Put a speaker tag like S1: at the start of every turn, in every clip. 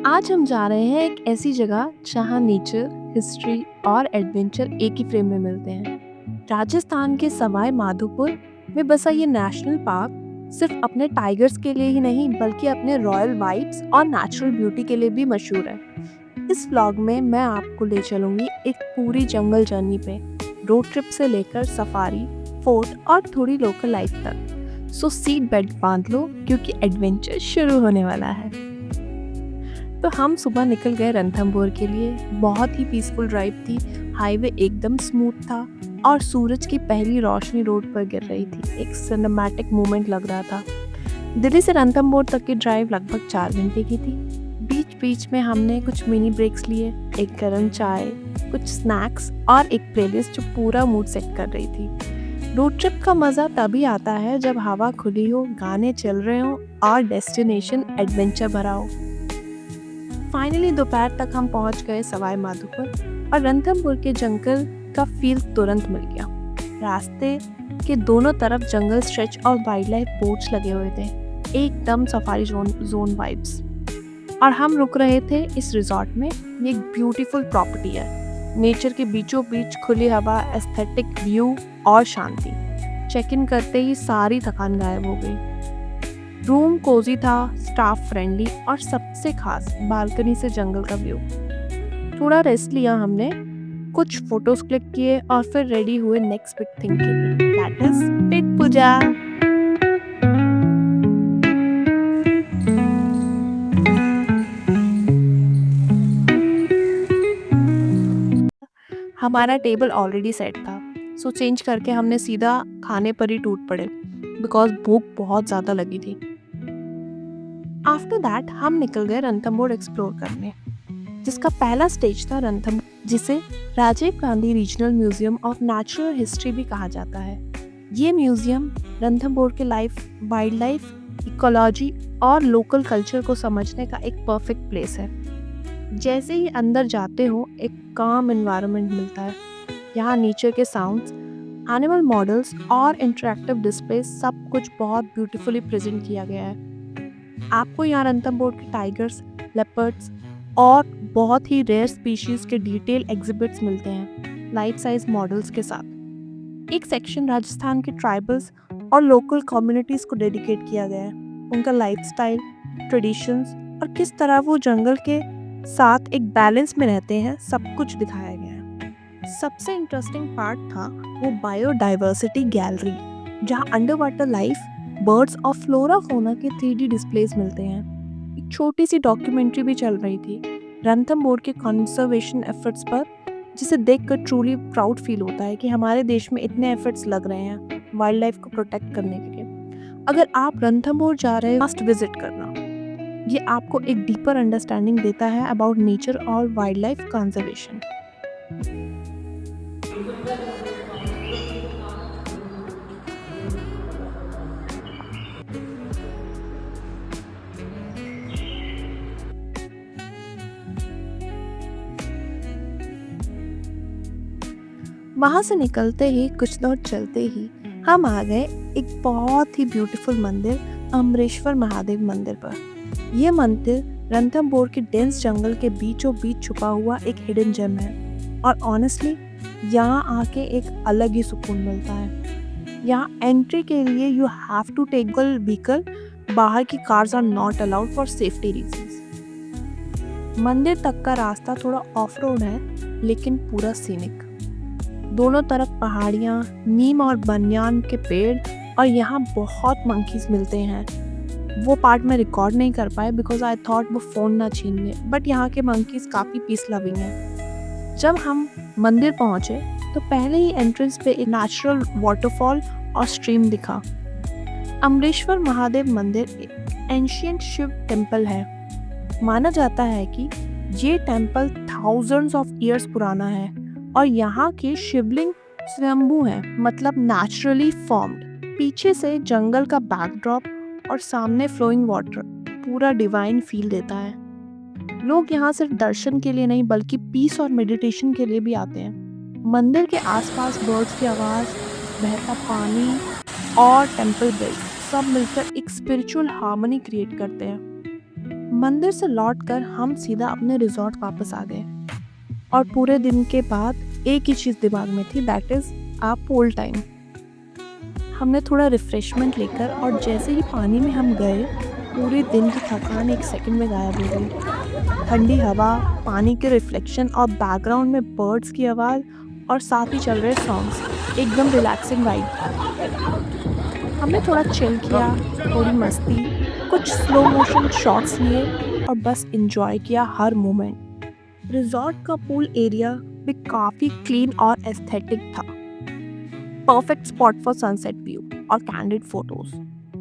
S1: आज हम जा रहे हैं एक ऐसी जगह जहां नेचर, हिस्ट्री और एडवेंचर एक ही फ्रेम में मिलते हैं। राजस्थान के सवाई माधोपुर में बसा ये नेशनल पार्क सिर्फ अपने टाइगर्स के लिए ही नहीं बल्कि अपने रॉयल वाइब्स और नेचुरल ब्यूटी के लिए भी मशहूर है। इस व्लॉग में मैं आपको ले चलूंगी एक पूरी जंगल जर्नी पे, रोड ट्रिप से लेकर सफारी, फोर्ट और थोड़ी लोकल लाइफ तक। सो सीट बेल्ट बांध लो क्योंकि एडवेंचर शुरू होने वाला है। तो हम सुबह निकल गए रणथंभौर के लिए। बहुत ही पीसफुल ड्राइव थी। हाईवे एकदम स्मूथ था और सूरज की पहली रोशनी रोड पर गिर रही थी। एक सिनेमैटिक मोमेंट लग रहा था। दिल्ली से रणथंभौर तक की ड्राइव लगभग 4 घंटे की थी। बीच बीच में हमने कुछ मिनी ब्रेक्स लिए, एक गर्म चाय, कुछ स्नैक्स और एक प्लेलिस्ट जो पूरा मूड सेट कर रही थी। रोड ट्रिप का मज़ा तभी आता है जब हवा खुली हो, गाने चल रहे हो और डेस्टिनेशन एडवेंचर भरा हो। फाइनली दोपहर तक हम पहुंच गए सवाई माधोपुर और रणथंभौर के जंगल का फील तुरंत मिल गया। रास्ते के दोनों तरफ जंगल स्ट्रेच और वाइल्ड लाइफ बोर्ड्स लगे हुए थे, एकदम सफारी जोन वाइब्स। और हम रुक रहे थे इस रिजॉर्ट में। ये एक ब्यूटीफुल प्रॉपर्टी है, नेचर के बीचों बीच, खुली हवा, एस्थेटिक व्यू और शांति। चेक इन करते ही सारी थकान गायब हो गई। रूम कोजी था, स्टाफ फ्रेंडली और सबसे खास बालकनी से जंगल का व्यू। थोड़ा रेस्ट लिया हमने, कुछ फोटोज क्लिक किए और फिर रेडी हुए नेक्स्ट बिग थिंग के लिए, दैट इज पेट पूजा। हमारा टेबल ऑलरेडी सेट था, सो चेंज करके हमने सीधा खाने पर ही टूट पड़े बिकॉज भूख बहुत ज़्यादा लगी थी। आफ्टर दैट हम निकल गए रणथंभौर एक्सप्लोर करने, जिसका पहला स्टेज था रणथंभौर, जिसे Rajiv Gandhi regional museum of natural history भी कहा जाता है। ये म्यूजियम रणथंभौर के लाइफ, वाइल्ड लाइफ, इकोलॉजी और लोकल कल्चर को समझने का एक परफेक्ट प्लेस है। जैसे ही अंदर जाते हो एक काम एनवायरनमेंट मिलता है। यहाँ नेचर के साउंड्स, एनिमल मॉडल्स और इंटरेक्टिव डिस्प्ले, सब कुछ बहुत ब्यूटीफुली प्रेजेंट किया गया है। आपको यहाँ रणथंभौर के टाइगर्स, लेपर्ड्स और बहुत ही रेयर स्पीशीज के डिटेल एग्जिबिट्स मिलते हैं, लाइफ साइज मॉडल्स के साथ। एक सेक्शन राजस्थान के ट्राइबल्स और लोकल कम्युनिटीज को डेडिकेट किया गया है। उनका लाइफस्टाइल, ट्रेडिशंस और किस तरह वो जंगल के साथ एक बैलेंस में रहते हैं, सब कुछ दिखाया गया है। सबसे इंटरेस्टिंग पार्ट था वो बायोडाइवर्सिटी गैलरी, जहाँ अंडर वाटर लाइफ, बर्ड्स और फ्लोरा फौना के 3D डिस्प्लेस मिलते हैं। एक छोटी सी डॉक्यूमेंट्री भी चल रही थी रणथंभौर के कंजर्वेशन एफर्ट्स पर, जिसे देखकर ट्रूली प्राउड फील होता है कि हमारे देश में इतने एफर्ट्स लग रहे हैं वाइल्ड लाइफ को प्रोटेक्ट करने के लिए। अगर आप रणथंभौर जा रहे हैं, मस्ट विजिट करना। ये आपको एक डीपर अंडरस्टैंडिंग देता है अबाउट नेचर और वाइल्ड लाइफ कंजर्वेशन। वहाँ से निकलते ही कुछ दूर चलते ही हम आ गए एक बहुत ही ब्यूटीफुल मंदिर, अमरेश्वर महादेव मंदिर पर। यह मंदिर रणथंभौर के डेंस जंगल के बीचों बीच छुपा हुआ एक हिडन जेम है और ऑनेस्टली यहाँ आके एक अलग ही सुकून मिलता है। यहाँ एंट्री के लिए you have to take vehicle, बाहर की cars are not allowed for safety reasons. मंदिर तक का रास्ता थोड़ा ऑफ रोड है लेकिन पूरा सीनिक। दोनों तरफ पहाड़ियाँ, नीम और बनियान के पेड़ और यहाँ बहुत मंकीज मिलते हैं। वो पार्ट मैं रिकॉर्ड नहीं कर पाए बिकॉज आई थॉट वो फ़ोन ना छीन ले, बट यहाँ के मंकीज काफ़ी पीस लविंग हैं। जब हम मंदिर पहुँचे तो पहले ही एंट्रेंस पे एक नेचुरल वाटरफॉल और स्ट्रीम दिखा। अमरेश्वर महादेव मंदिर एक एंशिएंट शिव टेम्पल है। माना जाता है कि ये टेम्पल थाउजेंड्स ऑफ ईयर्स पुराना है और यहाँ के शिवलिंग स्वयंभू हैं, मतलब नेचुरली फॉर्म्ड। पीछे से जंगल का बैकड्रॉप और सामने फ्लोइंग वाटर पूरा डिवाइन फील देता है। लोग यहाँ सिर्फ दर्शन के लिए नहीं बल्कि पीस और मेडिटेशन के लिए भी आते हैं। मंदिर के आसपास बर्ड्स की आवाज़, बहता पानी और टेम्पल बेल सब मिलकर एक स्पिरिचुअल हार्मनी क्रिएट करते हैं। मंदिर से लौटकर हम सीधा अपने रिजॉर्ट वापस आ गए और पूरे दिन के बाद एक ही चीज़ दिमाग में थी, that is a pool time. हमने थोड़ा रिफ्रेशमेंट लेकर और जैसे ही पानी में हम गए, पूरे दिन की थकान एक सेकंड में गायब हो गई। ठंडी हवा, पानी के रिफ्लेक्शन और बैकग्राउंड में बर्ड्स की आवाज़ और साथ ही चल रहे सॉन्ग्स, एकदम रिलैक्सिंग वाइब था। हमने थोड़ा चिल किया, थोड़ी मस्ती, कुछ स्लो मोशन शॉट्स लिए और बस एंजॉय किया हर मोमेंट। रिजॉर्ट का पूल एरिया भी काफ़ी क्लीन और एस्थेटिक था। Perfect spot for sunset view और कैंडिड फोटोज।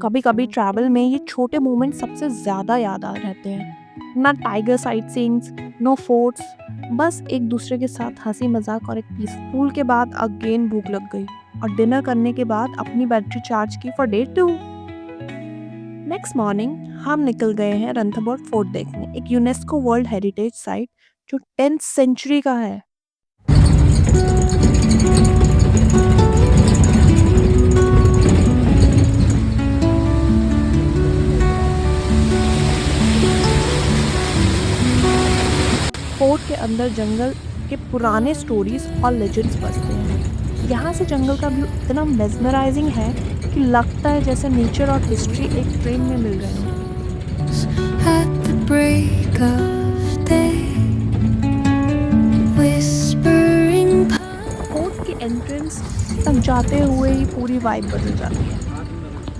S1: कभी कभी ट्रैवल में ये छोटे मोमेंट सबसे ज़्यादा याद आ रहते हैं। ना tiger sight scenes, no forts, बस एक दूसरे के साथ हंसी मजाक और एक पीसफुल के बाद अगेन भूख लग गई और डिनर करने के बाद अपनी बैटरी चार्ज की फॉर डे 2। नेक्स्ट मॉर्निंग हम निकल गए हैं रणथंभौर फोर्ट देखने, एक यूनेस्को वर्ल्ड हेरिटेज साइट जो 10th सेंचुरी का है। फोर्ट के अंदर जंगल के पुराने स्टोरीज और लेजेंड्स बसते हैं। यहाँ से जंगल का व्यू इतना मेस्मराइजिंग है कि लगता है जैसे नेचर और हिस्ट्री एक ट्रेन में मिल रहे हैं।
S2: At the break of day, whispering
S1: fort के एंट्रेंस तक जाते हुए ही पूरी वाइब बदल जाती है।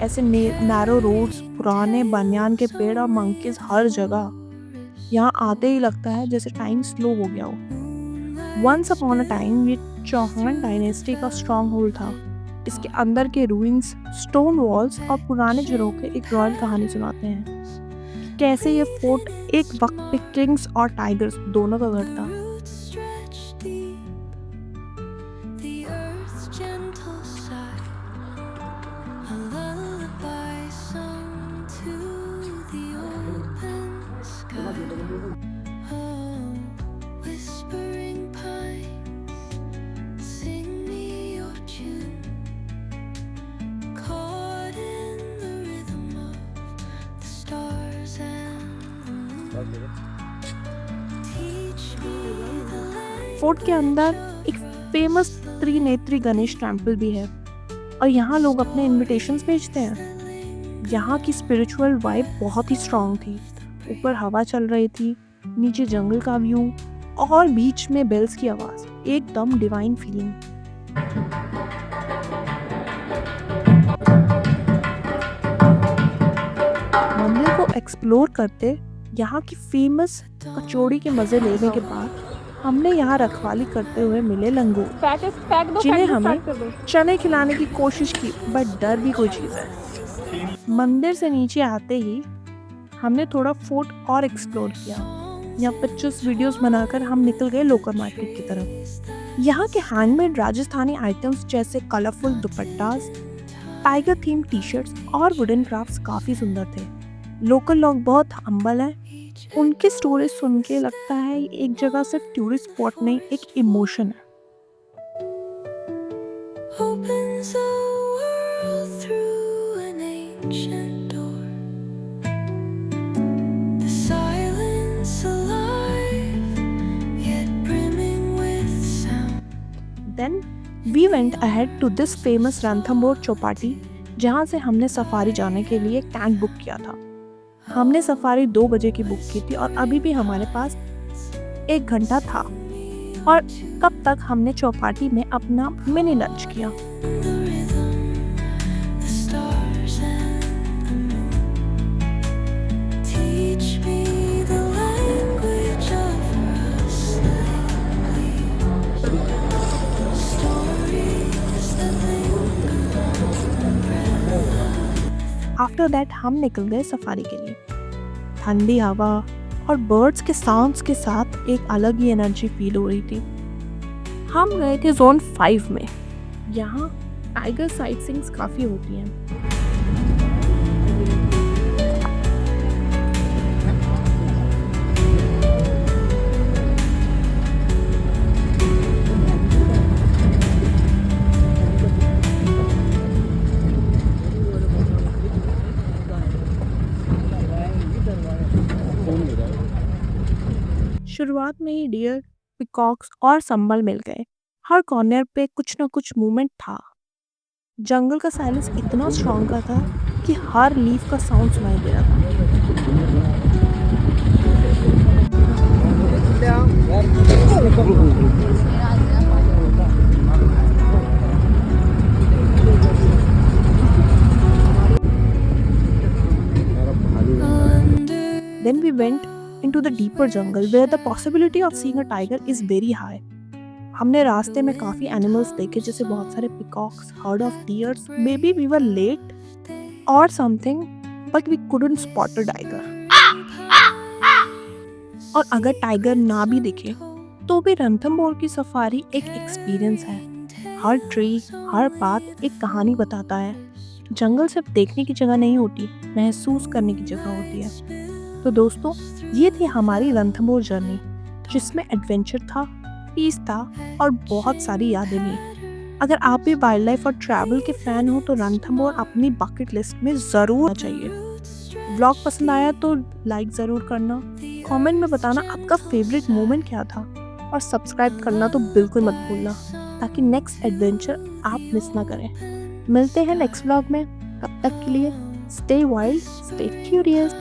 S1: ऐसे नैरो रोड्स, पुराने बनियान के पेड़ और मंकीज हर जगह। यहाँ आते ही लगता है जैसे टाइम स्लो हो गया हो। वंस अपॉन अ टाइम ये चौहान डायनेस्टी का स्ट्रॉन्ग होल्ड था। इसके अंदर के रूइंस, स्टोन वॉल्स और पुराने झरोखे एक रॉयल कहानी सुनाते हैं। कैसे ये फोर्ट एक वक्त पे किंग्स और टाइगर्स दोनों का घर था।
S2: roots stretch deep, the earth's gentle sigh, a lullaby sung to the open sky. Oh, whispering pines, sing me your tune, caught in the rhythm of the stars and the moon. Teach me the language
S1: fort के अंदर एक famous त्रिनेत्री Ganesh temple भी है और यहाँ लोग अपने invitations भेजते हैं। यहाँ की स्पिरिचुअल वाइब बहुत ही स्ट्रॉन्ग थी। ऊपर हवा चल रही थी, नीचे जंगल का व्यू और बीच में बेल्स की आवाज़, एकदम डिवाइन फीलिंग। मंदिर को एक्सप्लोर करते, यहाँ की फेमस कचौड़ी के मज़े लेने के बाद हमने यहाँ रखवाली करते हुए मिले लंगूर, जिन्हें हमें चने खिलाने की कोशिश की, बट डर भी कोई चीज़ है। मंदिर से नीचे आते ही हमने थोड़ा फोर्ट और एक्सप्लोर किया। यहाँ पिक्चर्स वीडियोस बनाकर हम निकल गए लोकल मार्केट की तरफ। यहाँ के हैंडमेड राजस्थानी आइटम्स जैसे colourful दुपट्टास, tiger theme T shirts और वुडन क्राफ्ट्स काफ़ी सुंदर थे। लोकल लोग बहुत हम्बल हैं। उनकी स्टोरीज सुन के लगता है ये एक जगह सिर्फ टूरिस्ट स्पॉट नहीं, एक इमोशन है।
S2: opens a world through an ancient door. The silence alive, yet brimming with sound.
S1: Then we went ahead to this famous Ranthambore Chowpatty, जहाँ से हमने सफारी जाने के लिए टैंक बुक किया था। हमने सफारी 2 बजे की बुक की थी और अभी भी हमारे पास 1 घंटा था और कब तक हमने चौपाटी में अपना मिनी लंच किया।
S2: The rhythm, the stars and the moon. Teach me the language of rustling leaves. Stories that
S1: after that हम निकल गए सफारी के लिए। ठंडी हवा और बर्ड्स के साउंड्स के साथ एक अलग ही एनर्जी फील हो रही थी। हम गए थे जोन 5 में। यहाँ टाइगर साइट सीइंग्स काफ़ी होती हैं। शुरुआत में ही डियर, पिकॉक्स और संभल मिल गए। हर कॉर्नर पे कुछ ना कुछ मूवमेंट था। जंगल का साइलेंस इतना स्ट्रॉन्ग का था कि हर लीफ का साउंड सुनाई दे रहा था।
S2: Under
S1: Then we went into the deeper jungle where the possibility of seeing a tiger is very high. हमने रास्ते में काफ़ी एनिमल्स देखे जैसे बहुत सारे peacocks, herd of deers, may be we were late और something but we couldn't spot a tiger. और अगर टाइगर ना भी दिखे तो भी रणथंभौर की सफारी एक एक्सपीरियंस है। हर ट्री, हर पाथ एक कहानी बताता है। जंगल सिर्फ देखने की जगह नहीं होती, महसूस करने की जगह होती है। तो दोस्तों, ये थी हमारी रणथंभौर जर्नी, जिसमें एडवेंचर था, पीस था और बहुत सारी यादें भी। अगर आप भी वाइल्ड लाइफ और ट्रैवल के फैन हो तो रणथंभौर अपनी बकेट लिस्ट में ज़रूर होना चाहिए। व्लॉग पसंद आया तो लाइक ज़रूर करना, कमेंट में बताना आपका फेवरेट मोमेंट क्या था और सब्सक्राइब करना तो बिल्कुल मत भूलना ताकि नेक्स्ट एडवेंचर आप मिस ना करें। मिलते हैं नेक्स्ट व्लॉग में, तब तक के लिए स्टे वाइल्ड, स्टे क्यूरियस।